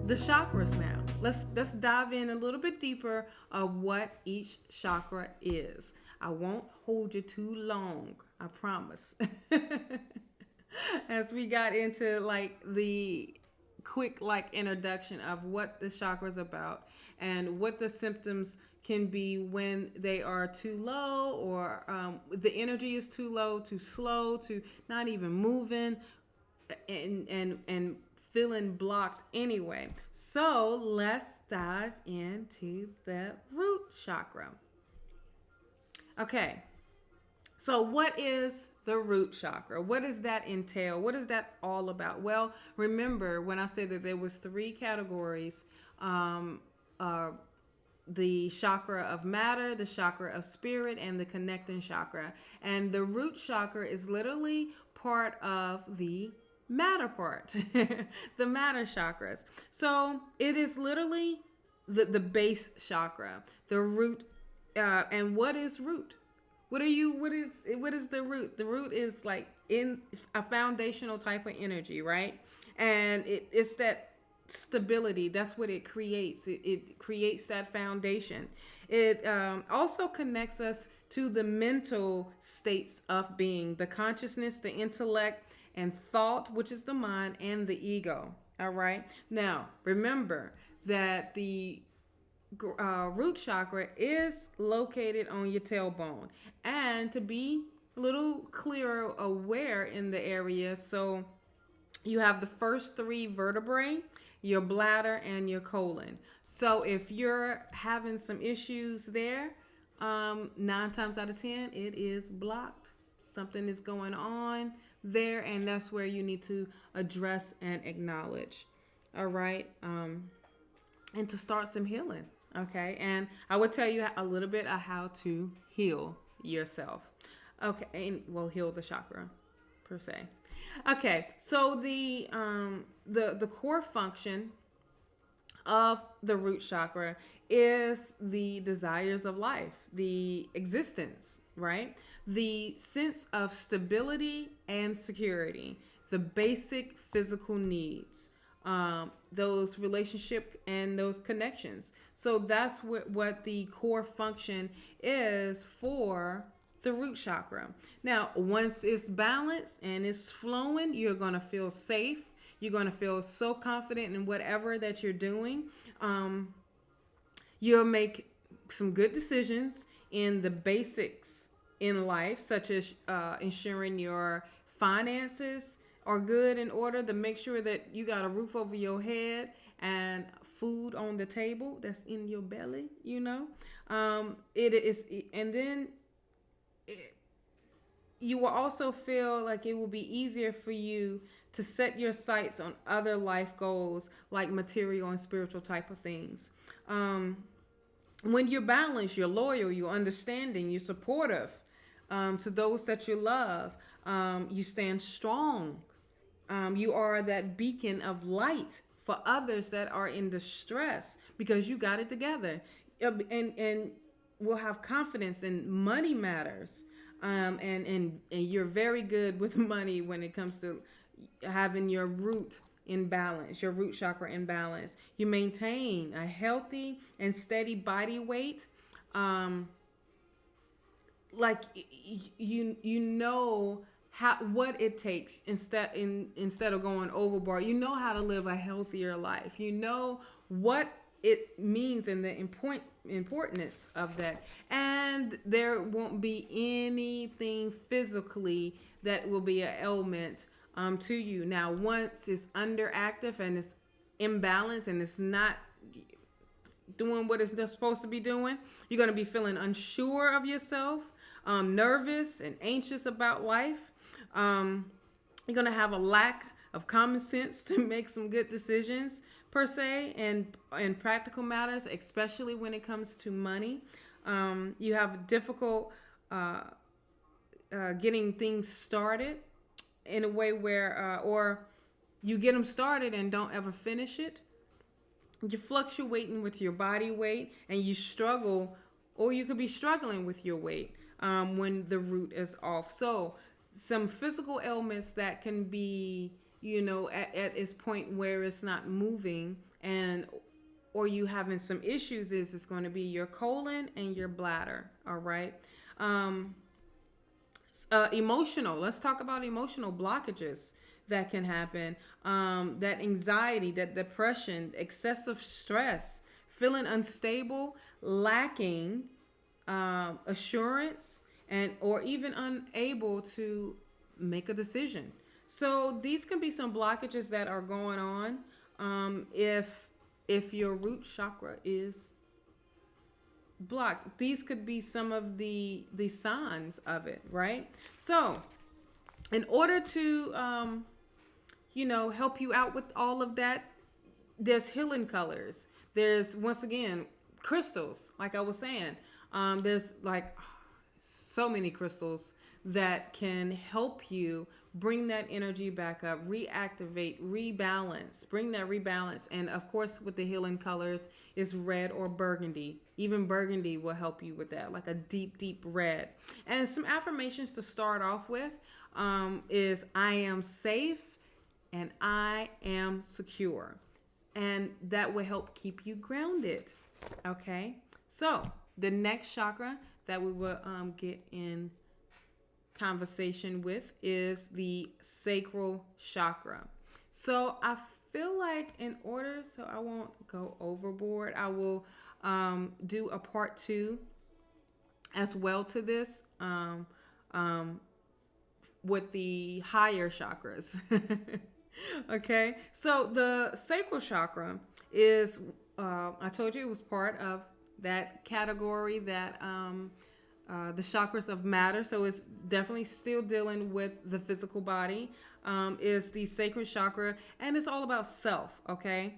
the chakras now. Let's dive in a little bit deeper of what each chakra is. I won't hold you too long, I promise. As we got into like the quick like introduction of what the chakra is about and what the symptoms can be when they are too low, or the energy is too low, too slow, to not even moving, and feeling blocked anyway. So let's dive into the root chakra. Okay, so what is the root chakra? What does that entail? What is that all about? Well, remember when I said that there was three categories, the chakra of matter, the chakra of spirit, and the connecting chakra. And the root chakra is literally part of the matter part, the matter chakras. So it is literally the base chakra, the root. And what is root? What is the root? The root is like in a foundational type of energy, right? And it's that stability. That's what it creates. It creates that foundation. It also connects us to the mental states of being, the consciousness, the intellect, and thought, which is the mind, and the ego. All right. Now, remember that the root chakra is located on your tailbone, and to be a little clearer aware in the area, so you have the first three vertebrae, your bladder, and your colon. So if you're having some issues there, 9 times out of 10 it is blocked. Something is going on there, and that's where you need to address and acknowledge. All right. And to start some healing. Okay, and I will tell you a little bit of how to heal yourself. Okay, and well, heal the chakra per se. Okay, so the core function of the root chakra is the desires of life, the existence, right? The sense of stability and security, the basic physical needs. Those relationship and those connections. So that's what the core function is for the root chakra. Now, once it's balanced and it's flowing, you're going to feel safe. You're going to feel so confident in whatever that you're doing. You'll make some good decisions in the basics in life, such as ensuring your finances are good in order, to make sure that you got a roof over your head and food on the table that's in your belly, it is. And then you will also feel like it will be easier for you to set your sights on other life goals, like material and spiritual type of things. When you're balanced, you're loyal, you're understanding, you're supportive to those that you love. You stand strong. You are that beacon of light for others that are in distress, because you got it together, and will have confidence in money matters, and you're very good with money when it comes to having your root in balance, your root chakra in balance. You maintain a healthy and steady body weight, like you know what it takes instead of going overboard. You know how to live a healthier life. You know what it means and the importance of that. And there won't be anything physically that will be an ailment to you. Now, once it's underactive and it's imbalanced and it's not doing what it's supposed to be doing, you're going to be feeling unsure of yourself, nervous and anxious about life. You're going to have a lack of common sense to make some good decisions per se, and practical matters, especially when it comes to money. You have difficult getting things started in a way where, or you get them started and don't ever finish it. You're fluctuating with your body weight, and you struggle, or you could be struggling with your weight when the root is off. So some physical ailments that can be, at its point where it's not moving and or you having some issues is it's going to be your colon and your bladder. All right. Emotional. Let's talk about emotional blockages that can happen. That anxiety, that depression, excessive stress, feeling unstable, lacking assurance, and or even unable to make a decision. So these can be some blockages that are going on if your root chakra is blocked. These could be some of the signs of it, right? So in order to help you out with all of that, there's healing colors. There's, once again, crystals, like I was saying. There's like so many crystals that can help you bring that energy back up, reactivate, rebalance, bring that rebalance. And of course, with the healing colors is red or burgundy. Even burgundy will help you with that, like a deep, deep red. And some affirmations to start off with is I am safe and I am secure. And that will help keep you grounded. Okay. So the next chakra that we will get in conversation with is the sacral chakra. So I feel like so I won't go overboard, I will do a part 2 as well to this with the higher chakras. Okay, so the sacral chakra is I told you it was part of that category that the chakras of matter, so it's definitely still dealing with the physical body, is the sacral chakra, and it's all about self. Okay,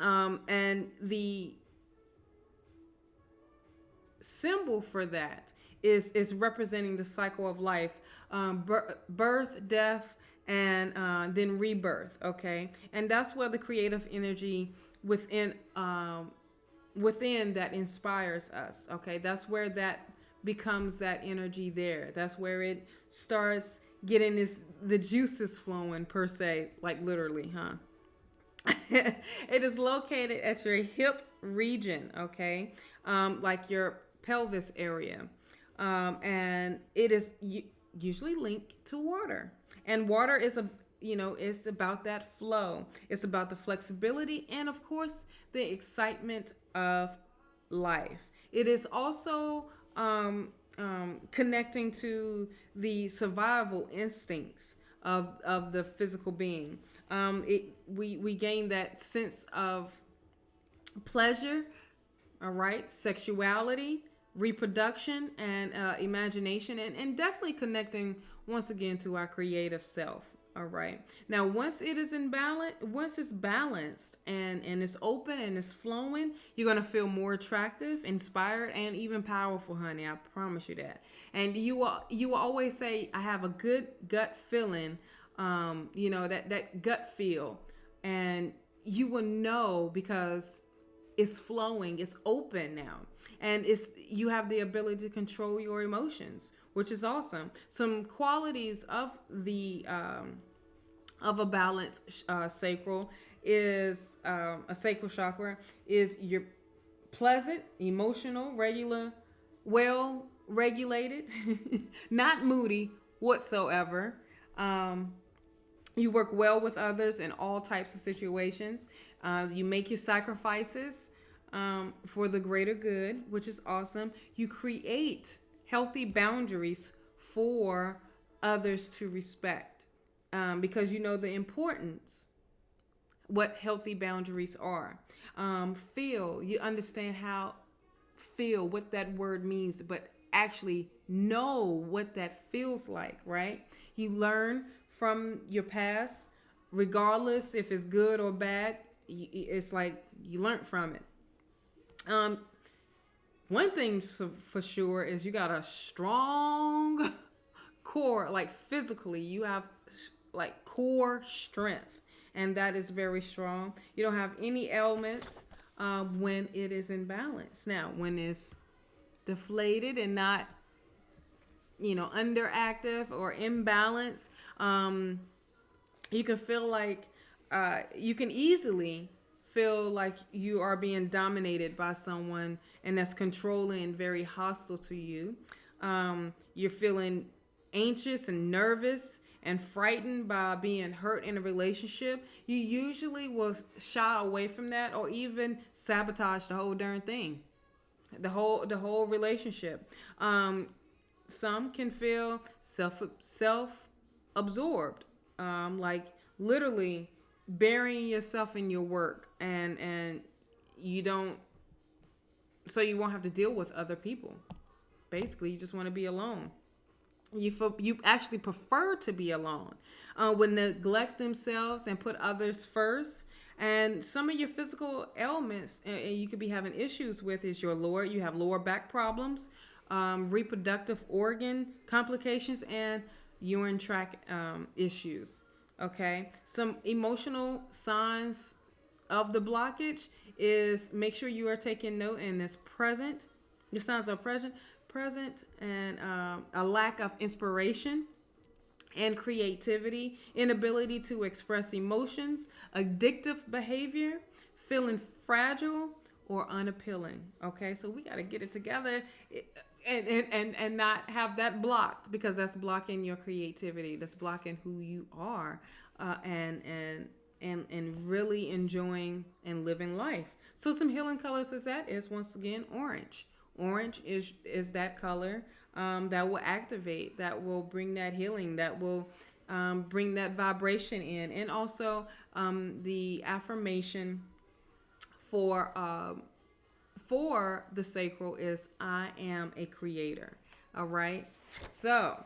and the symbol for that is representing the cycle of life, birth, death, and then rebirth. Okay, and that's where the creative energy within that inspires us. Okay, that's where that becomes that energy there. That's where it starts getting the juices flowing, per se, like literally, huh? It is located at your hip region, okay, like your pelvis area, and it is usually linked to water. And water is it's about that flow. It's about the flexibility and, of course, the excitement of life. It is also connecting to the survival instincts of the physical being. We gain that sense of pleasure, all right, sexuality, reproduction, and imagination, and definitely connecting once again to our creative self. All right. Now, once it's balanced and it's open and it's flowing, you're going to feel more attractive, inspired, and even powerful, honey. I promise you that. And you will always say, I have a good gut feeling, that gut feel. And you will know because it's flowing, it's open now. And you have the ability to control your emotions, which is awesome. Some qualities of a balanced sacral is a sacral chakra is your pleasant, emotional, regular, well regulated, not moody whatsoever. You work well with others in all types of situations. You make your sacrifices for the greater good, which is awesome. You create healthy boundaries for others to respect, because you know the importance, what healthy boundaries are. You understand what that word means, but actually know what that feels like, right? You learn from your past, regardless if it's good or bad. It's like you learn from it. One thing for sure is you got a strong core, like physically, you have like core strength, and that is very strong. You don't have any ailments when it is in balance. Now, when it's deflated and not, underactive or imbalance, you can feel like you can easily feel like you are being dominated by someone and that's controlling and very hostile to you. You're feeling anxious and nervous and frightened by being hurt in a relationship. You usually will shy away from that or even sabotage the whole darn thing, the whole relationship. Some can feel self absorbed, like literally burying yourself in your work, and you don't, so you won't have to deal with other people. Basically, you just want to be alone. You actually prefer to be alone. Would neglect themselves and put others first. And some of your physical ailments and you could be having issues with is you have lower back problems, reproductive organ complications, and urinary tract issues. Okay, some emotional signs of the blockage is, make sure you are taking note, and it's present. The signs are present, and a lack of inspiration and creativity, inability to express emotions, addictive behavior, feeling fragile or unappealing. Okay, so we got to get it together and not have that blocked, because that's blocking your creativity. That's blocking who you are, and really enjoying and living life. So some healing colors is once again orange. Orange is that color that will activate, that will bring that healing, that will bring that vibration in. And also the affirmation for the sacral is, I am a creator. All right. So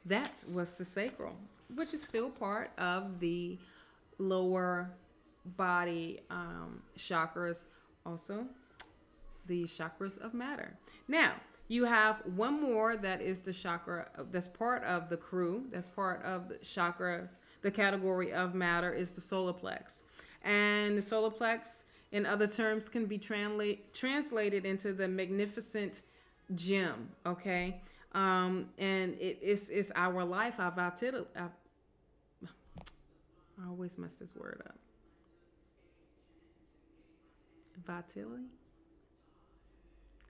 that was the sacral, which is still part of the lower body chakras, also the chakras of matter. Now, you have one more that is the chakra that's part of the crew, that's part of the chakra, the category of matter, is the solar plex. And the solar plex, in other terms, can be translated into the magnificent gem, okay? And it's our life, our vitality. I always mess this word up. Vitality?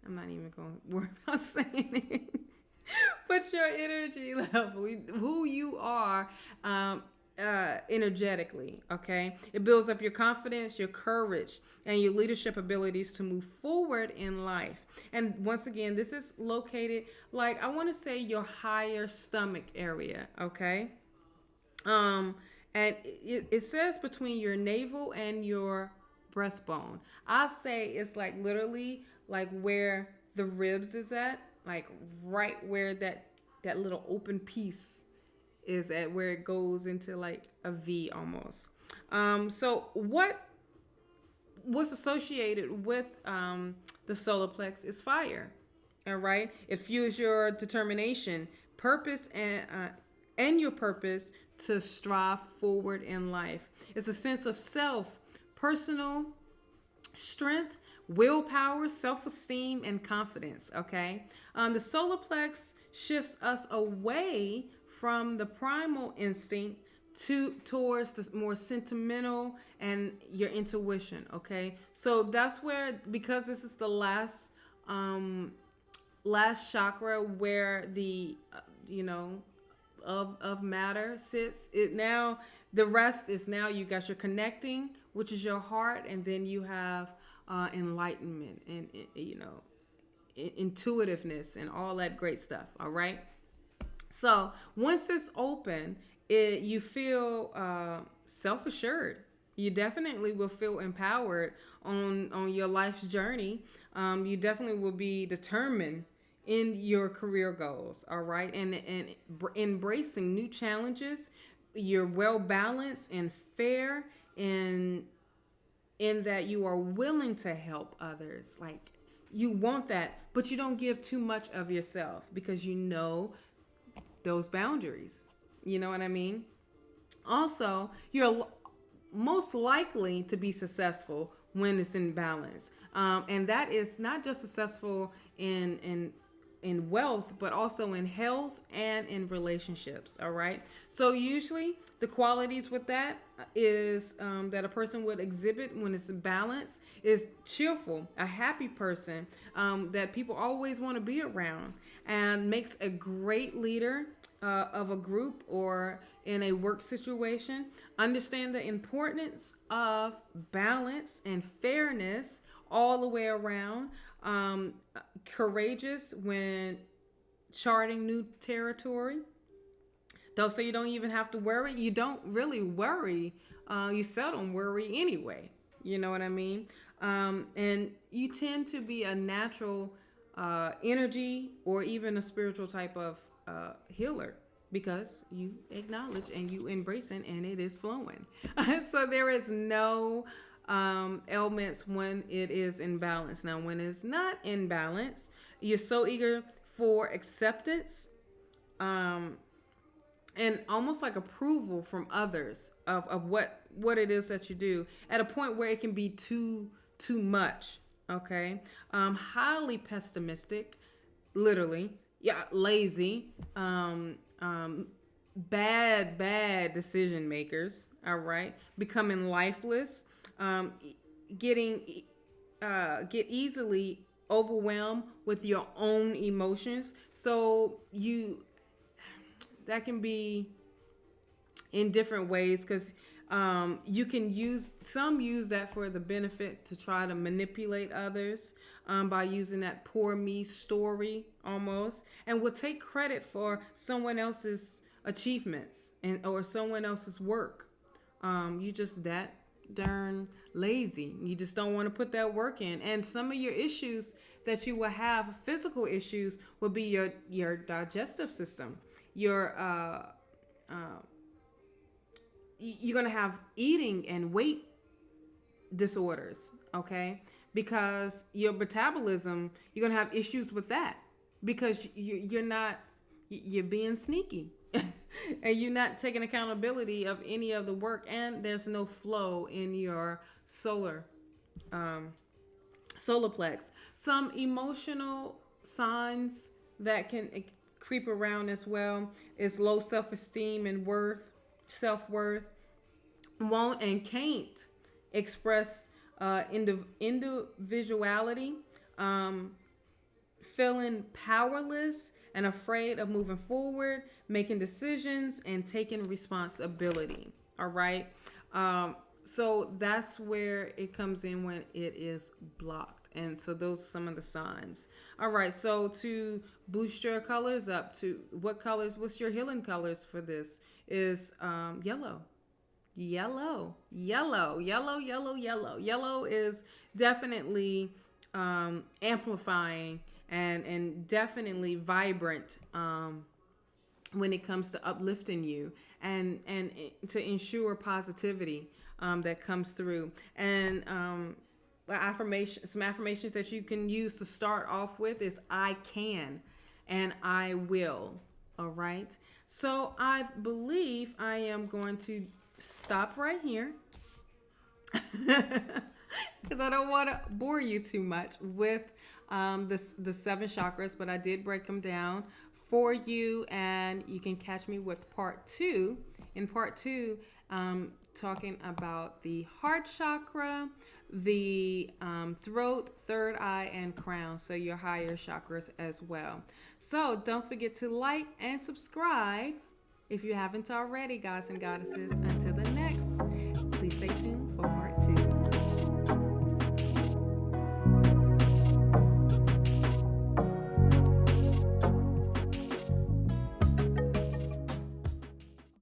I'm not even going to worry about saying it. But your energy level, who you are energetically, okay? It builds up your confidence, your courage, and your leadership abilities to move forward in life. And once again, this is located, like, I want to say your higher stomach area, okay? And it says between your navel and your breastbone. I say it's like literally like where the ribs is at, like right where that little open piece is at, where it goes into like a V almost. So what's associated with the solar plex is fire. All right, it fuels your determination, purpose, and your purpose to strive forward in life. It's a sense of self, personal strength, willpower, self-esteem, and confidence. Okay, the solar plex shifts us away from the primal instinct towards the more sentimental and your intuition. Okay, so that's where, because this is the last chakra where the of matter sits, it now, the rest is, now you got your connecting, which is your heart, and then you have enlightenment and intuitiveness and all that great stuff. All right, so once it's open, you feel self-assured. You definitely will feel empowered on your life's journey. You definitely will be determined in your career goals. All right, and embracing new challenges. You're well balanced and fair in that you are willing to help others. Like, you want that, but you don't give too much of yourself, because you know those boundaries. You know what I mean? Also, you're most likely to be successful when it's in balance. And that is not just successful in in wealth, but also in health and in relationships. All right. So usually the qualities with that is that a person would exhibit when it's balanced is cheerful, a happy person that people always want to be around, and makes a great leader of a group or in a work situation. Understand the importance of balance and fairness all the way around. Courageous when charting new territory. Though, so you don't even have to worry. You don't really worry. You seldom worry anyway. You know what I mean? And you tend to be a natural energy or even a spiritual type of healer, because you acknowledge and you embrace it and it is flowing. So there is no ailments when it is in balance. Now, when it's not in balance, you're so eager for acceptance and almost like approval from others of what it is that you do, at a point where it can be too much. Okay. Highly pessimistic, literally. Yeah, lazy, bad decision makers. All right, becoming lifeless, get easily overwhelmed with your own emotions. So that can be in different ways, because you can use that for the benefit to try to manipulate others by using that poor me story almost, and will take credit for someone else's achievements or someone else's work. You just that darn lazy. You just don't want to put that work in. And some of your issues that you will have, physical issues, will be your digestive system. You're going to have eating and weight disorders, okay? Because your metabolism, you're going to have issues with that, because you're being sneaky and you're not taking accountability of any of the work, and there's no flow in your solar plex. Some emotional signs that can creep around as well is low self-esteem and self-worth, won't and can't express individuality, feeling powerless and afraid of moving forward, making decisions, and taking responsibility. All right. So that's where it comes in when it is blocked. And so those are some of the signs. All right. So to boost your colors up, to what's your healing colors for this is yellow. Yellow is definitely amplifying and definitely vibrant when it comes to uplifting you and to ensure positivity that comes through. And some affirmations that you can use to start off with is I can and I will. All right. So I believe I am going to stop right here because I don't want to bore you too much with the 7 chakras, but I did break them down for you, and you can catch me with part 2. In part 2, talking about the heart chakra, the throat, third eye, and crown, so your higher chakras as well. So don't forget to like and subscribe if you haven't already, guys and goddesses. Until the next, please stay tuned for part 2.